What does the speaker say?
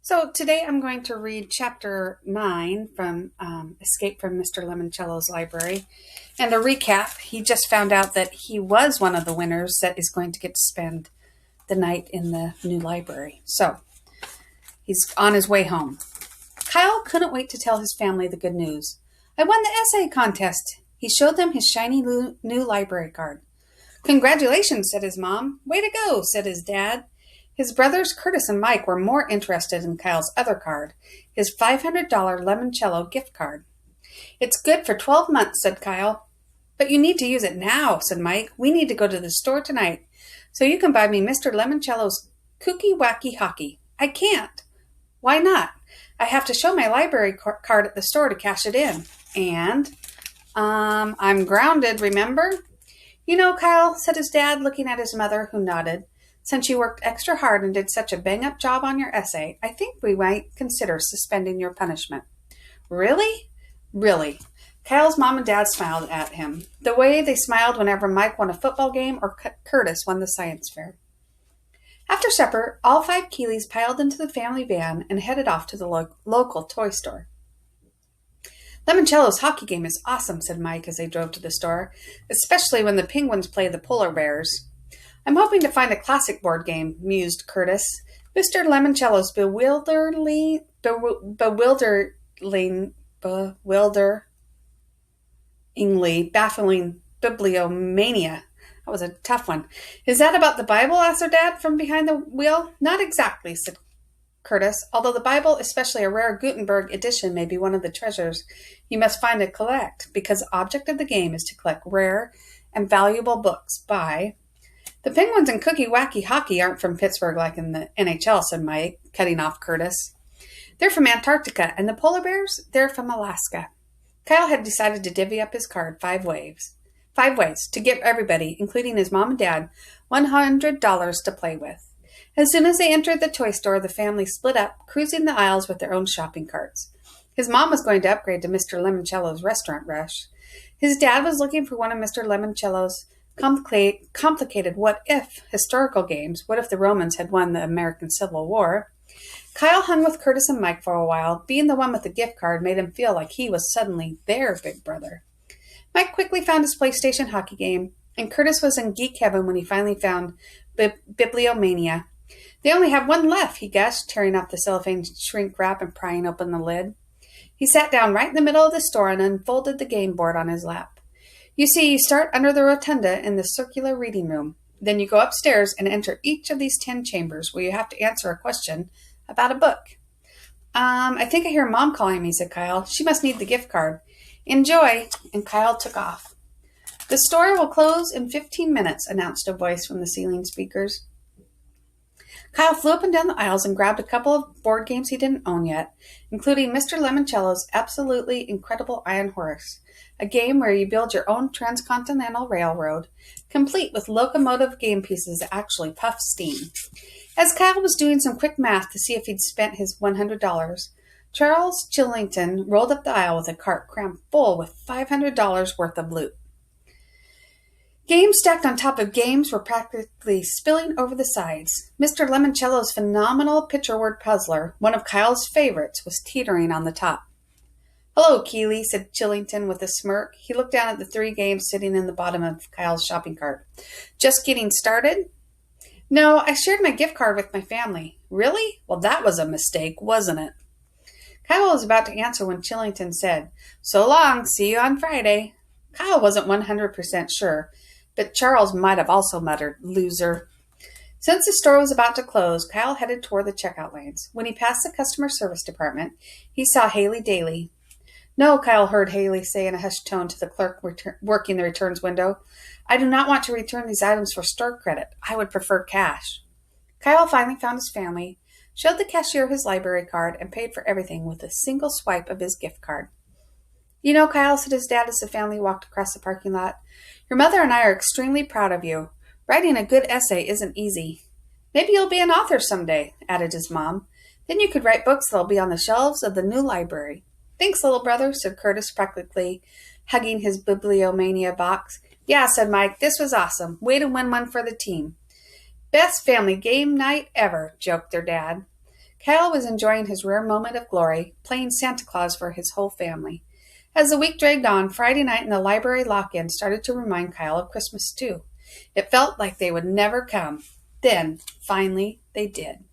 So today I'm going to read chapter 9 from Escape from Mr. Lemoncello's Library. And a recap, he just found out that he was one of the winners that is going to get to spend the night in the new library. So he's on his way home. Kyle couldn't wait to tell his family the good news. I won the essay contest. He showed them his shiny new library card. Congratulations, said his mom. Way to go, said his dad. His brothers Curtis and Mike were more interested in Kyle's other card, his $500 Lemoncello gift card. It's good for 12 months, said Kyle. But you need to use it now, said Mike. We need to go to the store tonight, so you can buy me Mr. Lemoncello's kooky wacky hockey. I can't. Why not? I have to show my library card at the store to cash it in. And, I'm grounded, remember? You know, Kyle, said his dad, looking at his mother, who nodded. Since you worked extra hard and did such a bang-up job on your essay, I think we might consider suspending your punishment. Really? Really. Kyle's mom and dad smiled at him, the way they smiled whenever Mike won a football game or Curtis won the science fair. After supper, all 5 Keeleys piled into the family van and headed off to the local toy store. Lemoncello's hockey game is awesome, said Mike as they drove to the store, especially when the Penguins play the polar bears. I'm hoping to find a classic board game, mused Curtis. Mr. Lemoncello's bewilderingly baffling bibliomania. That was a tough one. Is that about the Bible? Asked her dad from behind the wheel. Not exactly, said Curtis, although the Bible, especially a rare Gutenberg edition, may be one of the treasures you must find and collect, because the object of the game is to collect rare and valuable books by... The Penguins and Cookie Wacky Hockey aren't from Pittsburgh like in the NHL, said Mike, cutting off Curtis. They're from Antarctica, and the polar bears, they're from Alaska. Kyle had decided to divvy up his card 5 ways to give everybody, including his mom and dad, $100 to play with. As soon as they entered the toy store, the family split up, cruising the aisles with their own shopping carts. His mom was going to upgrade to Mr. Lemoncello's Restaurant Rush. His dad was looking for one of Mr. Lemoncello's complicated what-if historical games. What if the Romans had won the American Civil War? Kyle hung with Curtis and Mike for a while. Being the one with the gift card made him feel like he was suddenly their big brother. Mike quickly found his PlayStation hockey game, and Curtis was in geek heaven when he finally found Bibliomania. They only have one left, he guessed, tearing off the cellophane shrink wrap and prying open the lid. He sat down right in the middle of the store and unfolded the game board on his lap. You see, you start under the rotunda in the circular reading room. Then you go upstairs and enter each of these 10 chambers where you have to answer a question about a book. I think I hear Mom calling me, said Kyle. She must need the gift card. Enjoy, and Kyle took off. The store will close in 15 minutes, announced a voice from the ceiling speakers. Kyle flew up and down the aisles and grabbed a couple of board games he didn't own yet, including Mr. Lemoncello's absolutely incredible Iron Horse, a game where you build your own transcontinental railroad, complete with locomotive game pieces that actually puff steam. As Kyle was doing some quick math to see if he'd spent his $100, Charles Chillington rolled up the aisle with a cart crammed full with $500 worth of loot. Games stacked on top of games were practically spilling over the sides. Mr. Lemoncello's phenomenal picture word puzzler, one of Kyle's favorites, was teetering on the top. Hello, Keeley, said Chillington with a smirk. He looked down at the 3 games sitting in the bottom of Kyle's shopping cart. Just getting started? No, I shared my gift card with my family. Really? Well, that was a mistake, wasn't it? Kyle was about to answer when Chillington said, So long, see you on Friday. Kyle wasn't 100% sure, but Charles might have also muttered, loser. Since the store was about to close, Kyle headed toward the checkout lanes. When he passed the customer service department, he saw Haley Daly. No, Kyle heard Haley say in a hushed tone to the clerk working the returns window. I do not want to return these items for store credit. I would prefer cash. Kyle finally found his family, showed the cashier his library card, and paid for everything with a single swipe of his gift card. You know, Kyle, said his dad as the family walked across the parking lot, your mother and I are extremely proud of you. Writing a good essay isn't easy. Maybe you'll be an author someday, added his mom. Then you could write books that'll be on the shelves of the new library. Thanks, little brother, said Curtis, practically hugging his bibliomania box. Yeah, said Mike, this was awesome. Way to win one for the team. Best family game night ever, joked their dad. Kyle was enjoying his rare moment of glory, playing Santa Claus for his whole family. As the week dragged on, Friday night and the library lock-in started to remind Kyle of Christmas too. It felt like they would never come. Then, finally, they did.